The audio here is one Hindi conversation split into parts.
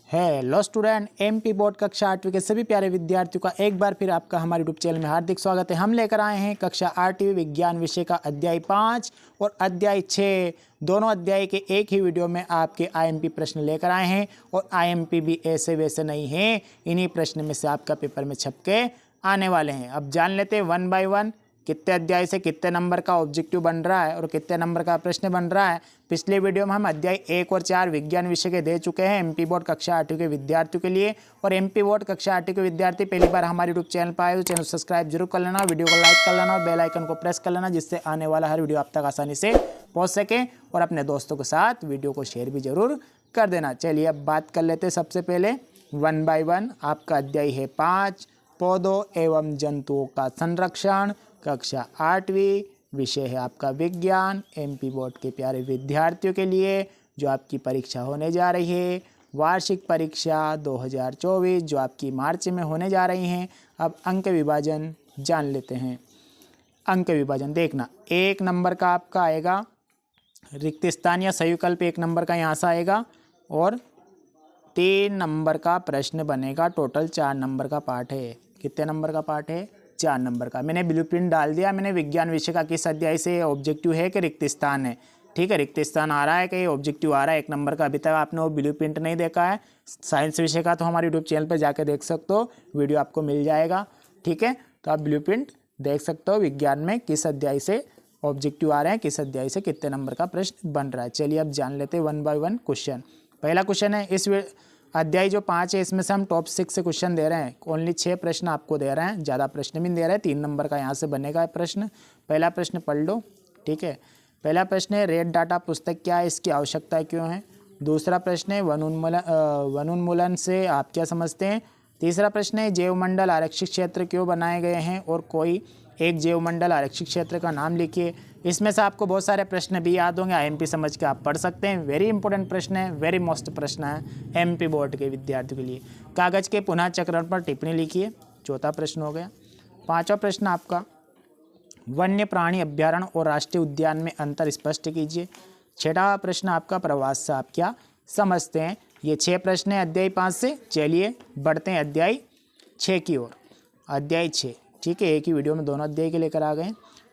हेलो स्टूडेंट, एमपी बोर्ड कक्षा 8वीं के सभी प्यारे विद्यार्थियों का एक बार फिर आपका हमारे यूट्यूब चैनल में हार्दिक स्वागत है। हम लेकर आए हैं कक्षा 8वीं विज्ञान विषय का अध्याय 5 और अध्याय 6। दोनों अध्याय के एक ही वीडियो में आपके आईएमपी प्रश्न लेकर आए हैं और आईएमपी भी ऐसे वैसे नहीं हैं, इन्हीं प्रश्न में से आपका पेपर में छप के आने वाले हैं। अब जान लेते हैं 1 बाय 1 कितने अध्याय से कितने नंबर का ऑब्जेक्टिव बन रहा है और कितने नंबर का प्रश्न बन रहा है। पिछले वीडियो में हम अध्याय 1 और 4 विज्ञान विषय के दे चुके हैं एमपी बोर्ड कक्षा 8वीं के विद्यार्थियों के लिए। और एमपी बोर्ड कक्षा 8वीं के विद्यार्थी पहली बार हमारे यूट्यूब चैनल पर आए तो चैनल सब्सक्राइब जरूर कर लेना, वीडियो को लाइक कर लेना और बेल आइकन को प्रेस कर लेना, जिससे आने वाला हर वीडियो आप तक आसानी से पहुँच सके। और अपने दोस्तों के साथ वीडियो को शेयर भी जरूर कर देना। चलिए अब बात कर लेते हैं सबसे पहले 1 बाय 1। आपका अध्याय है 5, पौधों एवं जंतुओं का संरक्षण, कक्षा 8वीं, विषय है आपका विज्ञान। एमपी बोर्ड के प्यारे विद्यार्थियों के लिए जो आपकी परीक्षा होने जा रही है, वार्षिक परीक्षा 2024, जो आपकी मार्च में होने जा रही हैं। अब अंक विभाजन जान लेते हैं। अंक विभाजन देखना, 1 नंबर का आपका आएगा रिक्त स्थान या सही विकल्प 1 नंबर का यहाँ से आएगा और 3 नंबर का प्रश्न बनेगा। टोटल 4 नंबर का पाठ है। कितने नंबर का पाठ है? 4 नंबर का। मैंने ब्लूप्रिंट डाल दिया। मैंने विज्ञान विषय का किस अध्याय से ऑब्जेक्टिव है कि रिक्त स्थान है। ठीक है, रिक्त स्थान आ रहा है कि ऑब्जेक्टिव आ रहा है 1 नंबर का। अभी तक आपने वो ब्लूप्रिंट नहीं देखा है साइंस विषय का तो हमारे यूट्यूब चैनल पर जाके देख सकते हो, वीडियो आपको मिल जाएगा। ठीक है, तो आप ब्लूप्रिंट देख सकते हो विज्ञान में किस अध्याय से ऑब्जेक्टिव आ रहे हैं, किस अध्याय से कितने नंबर का प्रश्न बन रहा है। चलिए अब जान लेते हैं 1 बाय 1 क्वेश्चन। पहला क्वेश्चन है, इस अध्याय जो 5 है इसमें से हम टॉप 6 से क्वेश्चन दे रहे हैं। ओनली 6 प्रश्न आपको दे रहे हैं, ज़्यादा प्रश्न भी नहीं दे रहे हैं। 3 नंबर का यहाँ से बनेगा प्रश्न। पहला प्रश्न पढ़ लो। ठीक है, पहला प्रश्न है रेड डाटा पुस्तक क्या है, इसकी आवश्यकता क्यों है। दूसरा प्रश्न है वनोन्मूलन से आप क्या समझते हैं। तीसरा प्रश्न है जैवमंडल आरक्षित क्षेत्र क्यों बनाए गए हैं और कोई एक जैवमंडल आरक्षित क्षेत्र का नाम लिखिए। इसमें से आपको बहुत सारे प्रश्न भी याद होंगे, आईएमपी समझ के आप पढ़ सकते हैं। वेरी इंपॉर्टेंट प्रश्न है, वेरी मोस्ट प्रश्न है एमपी बोर्ड के विद्यार्थियों के लिए। कागज़ के पुनः चक्रण पर टिप्पणी लिखिए। चौथा प्रश्न हो गया। पांचवा प्रश्न आपका वन्य प्राणी अभ्यारण्य और राष्ट्रीय उद्यान में अंतर स्पष्ट कीजिए। छठा प्रश्न आपका प्रवास से आप क्या समझते हैं। ये 6 प्रश्न है अध्याय 5 से। चलिए बढ़ते हैं अध्याय 6 की ओर। अध्याय 6, ठीक है, एक ही वीडियो में दोनों अध्याय के लेकर आ गए।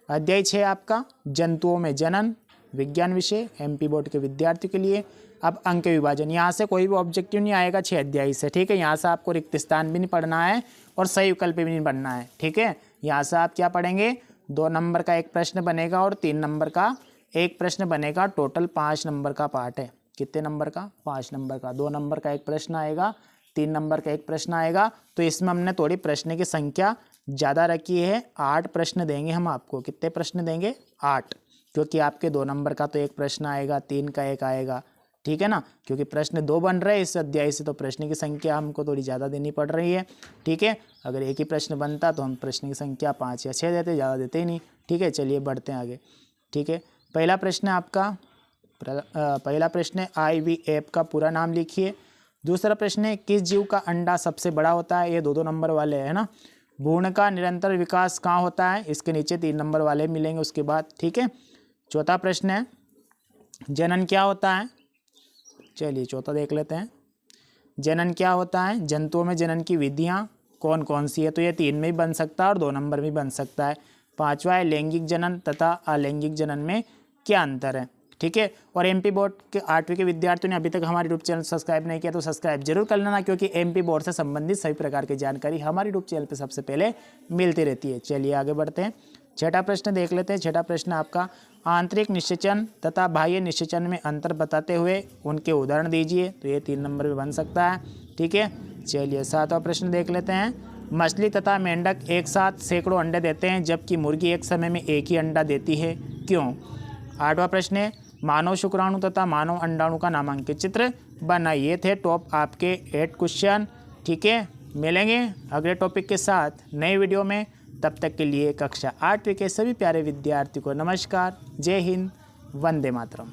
अध्याय 6 आपका जंतुओं में जनन, विज्ञान विषय, एमपी बोर्ड के विद्यार्थियों के लिए। अब अंक विभाजन, यहाँ से कोई भी ऑब्जेक्टिव नहीं आएगा 6 अध्याय से। ठीक है, यहाँ से आपको रिक्त स्थान भी नहीं पढ़ना है और सही विकल्प भी नहीं पढ़ना है। ठीक है, यहाँ से आप क्या पढ़ेंगे, 2 नंबर का एक प्रश्न बनेगा और 3 नंबर का एक प्रश्न बनेगा। टोटल 5 नंबर का पाठ है। कितने नंबर का? 5 नंबर का। 2 नंबर का एक प्रश्न आएगा, 3 नंबर का एक प्रश्न आएगा। तो इसमें हमने थोड़ी प्रश्न की संख्या ज़्यादा रखी है। 8 प्रश्न देंगे हम आपको। कितने प्रश्न देंगे? 8, क्योंकि आपके 2 नंबर का तो एक प्रश्न आएगा, 3 का एक आएगा। ठीक है ना, क्योंकि प्रश्न 2 बन रहे हैं इस अध्याय से, तो प्रश्न की संख्या हमको थोड़ी ज़्यादा देनी पड़ रही है। ठीक है, अगर एक ही प्रश्न बनता तो हम प्रश्न की संख्या 5 या 6 देते, ज़्यादा देते ही नहीं। ठीक है, चलिए बढ़ते हैं आगे। ठीक है, पहला प्रश्न आपका पहला प्रश्न है IVF का पूरा नाम लिखिए। दूसरा प्रश्न है किस जीव का अंडा सबसे बड़ा होता है। ये 2-2 नंबर वाले है ना। भ्रूण का निरंतर विकास कहाँ होता है, इसके नीचे 3 नंबर वाले मिलेंगे उसके बाद। ठीक है, चौथा प्रश्न है जनन क्या होता है। चलिए चौथा देख लेते हैं। जनन क्या होता है, जंतुओं में जनन की विधियाँ कौन कौन सी है। तो ये 3 में भी बन सकता है और 2 नंबर में बन सकता है। पांचवा है लैंगिक जनन तथा अलैंगिक जनन में क्या अंतर है। ठीक है, और एमपी बोर्ड के 8वीं के विद्यार्थियों ने अभी तक हमारे यूट्यूब चैनल सब्सक्राइब नहीं किया तो सब्सक्राइब जरूर कर लेना, क्योंकि एमपी बोर्ड से संबंधित सभी प्रकार की जानकारी हमारे यूट्यूब चैनल पे सबसे पहले मिलती रहती है। चलिए आगे बढ़ते हैं। छठा प्रश्न देख लेते हैं। छठा प्रश्न आपका आंतरिक निषेचन तथा बाह्य निषेचन में अंतर बताते हुए उनके उदाहरण दीजिए। तो ये 3 नंबर में बन सकता है। ठीक है, चलिए 7वां प्रश्न देख लेते हैं। मछली तथा मेंढक एक साथ सैकड़ों अंडे देते हैं, जबकि मुर्गी एक समय में एक ही अंडा देती है, क्यों। 8वां प्रश्न है मानव शुक्राणु तथा मानव अंडाणु का नामांकित चित्र बनाइए। थे टॉप आपके 8 क्वेश्चन। ठीक है, मिलेंगे अगले टॉपिक के साथ नए वीडियो में। तब तक के लिए कक्षा 8वीं के सभी प्यारे विद्यार्थियों को नमस्कार, जय हिंद, वंदे मातरम।